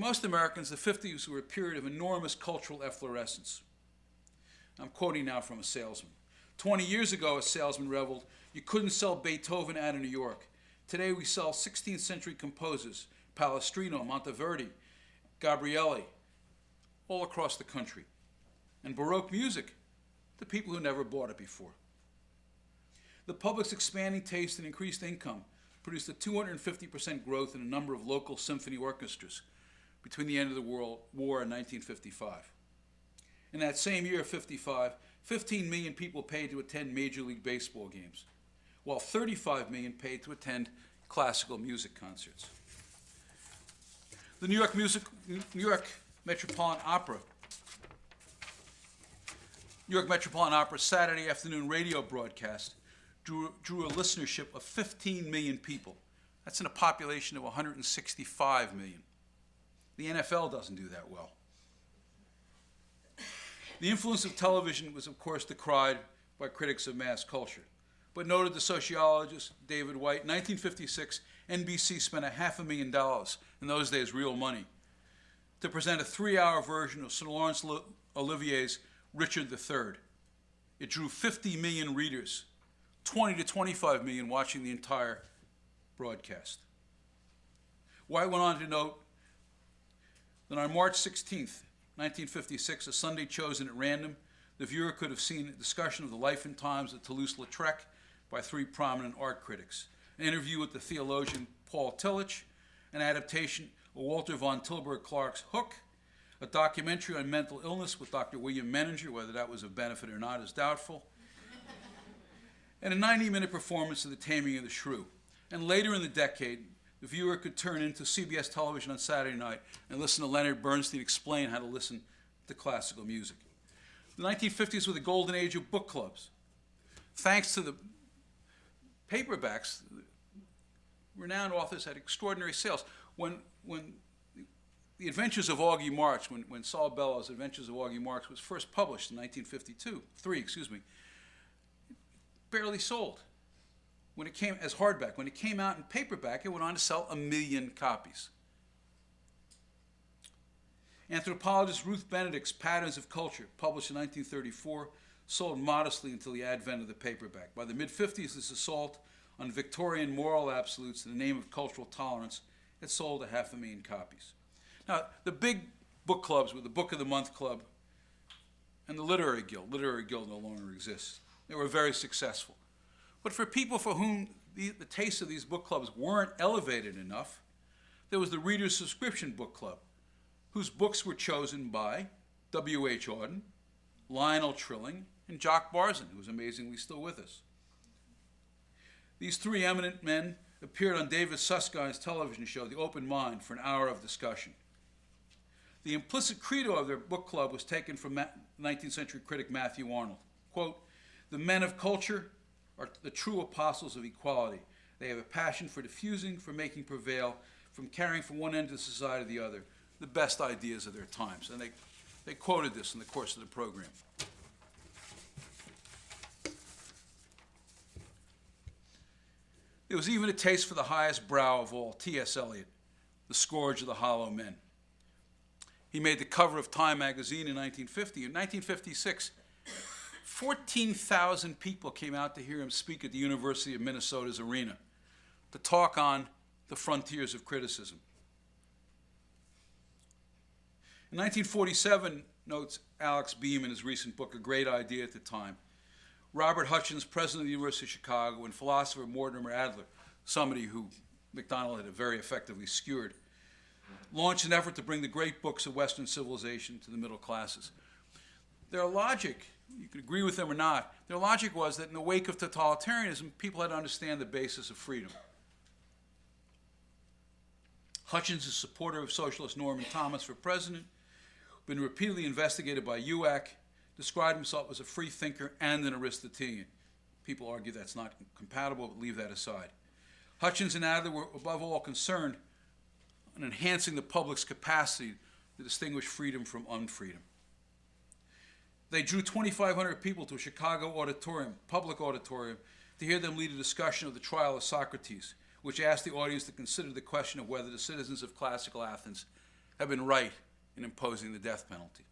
most Americans, the 50s were a period of enormous cultural efflorescence. I'm quoting now from a salesman. 20 years ago, a salesman reveled, you couldn't sell Beethoven out of New York. Today we sell 16th century composers, Palestrino, Monteverdi, Gabrieli, all across the country. And Baroque music to people who never bought it before. The public's expanding taste and increased income produced a 250% growth in the number of local symphony orchestras between the end of the World War and 1955. In that same year, 55, 15 million people paid to attend Major League Baseball games, while 35 million paid to attend classical music concerts. The New York Metropolitan Opera Saturday afternoon radio broadcast drew a listenership of 15 million people. That's in a population of 165 million. The NFL doesn't do that well. The influence of television was, of course, decried by critics of mass culture. But noted the sociologist David White, in 1956, NBC spent $500,000, in those days real money, to present a 3-hour version of Sir Laurence Olivier's Richard III. It drew 50 million readers, 20 to 25 million watching the entire broadcast. White went on to note that on March 16th, 1956, a Sunday chosen at random, the viewer could have seen a discussion of the life and times of Toulouse-Lautrec by 3 prominent art critics, an interview with the theologian Paul Tillich, an adaptation of Walter von Tilburg Clark's Hook, a documentary on mental illness with Dr. William Menninger, whether that was of benefit or not is doubtful, and a 90-minute performance of The Taming of the Shrew. And later in the decade, the viewer could turn into CBS television on Saturday night and listen to Leonard Bernstein explain how to listen to classical music. The 1950s were the golden age of book clubs. Thanks to the paperbacks, renowned authors had extraordinary sales. When The Adventures of Augie March, when Saul Bellows' Adventures of Augie March was first published in 1953, barely sold. When it came as hardback, when it came out in paperback, it went on to sell 1 million copies. Anthropologist Ruth Benedict's Patterns of Culture, published in 1934, sold modestly until the advent of the paperback. By the mid-50s, this assault on Victorian moral absolutes in the name of cultural tolerance had sold 500,000 copies. Now, the big book clubs were the Book of the Month Club and the Literary Guild. Literary Guild no longer exists. They were very successful. But for people for whom the tastes of these book clubs weren't elevated enough, there was the Reader's Subscription Book Club, whose books were chosen by W.H. Auden, Lionel Trilling, and Jock Barzin, who is amazingly still with us. These 3 eminent men appeared on David Suskind's television show, The Open Mind, for an hour of discussion. The implicit credo of their book club was taken from 19th century critic Matthew Arnold. Quote, "The men of culture are the true apostles of equality. They have a passion for diffusing, for making prevail, from carrying from one end of society to the other, the best ideas of their times." And they quoted this in the course of the program. There was even a taste for the highest brow of all, T.S. Eliot, the scourge of the hollow men. He made the cover of Time magazine in 1950. In 1956, 14,000 people came out to hear him speak at the University of Minnesota's arena to talk on the frontiers of criticism. In 1947, notes Alex Beam in his recent book, A Great Idea at the Time, Robert Hutchins, president of the University of Chicago, and philosopher Mortimer Adler, somebody who MacDonald had very effectively skewered, launched an effort to bring the great books of Western civilization to the middle classes. Their logic, you could agree with them or not, their logic was that in the wake of totalitarianism, people had to understand the basis of freedom. Hutchins, a supporter of socialist Norman Thomas for president, been repeatedly investigated by UAC, described himself as a free thinker and an Aristotelian. People argue that's not compatible, but leave that aside. Hutchins and Adler were above all concerned on enhancing the public's capacity to distinguish freedom from unfreedom. They drew 2,500 people to a Chicago auditorium, public auditorium, to hear them lead a discussion of the trial of Socrates, which asked the audience to consider the question of whether the citizens of classical Athens have been right in imposing the death penalty.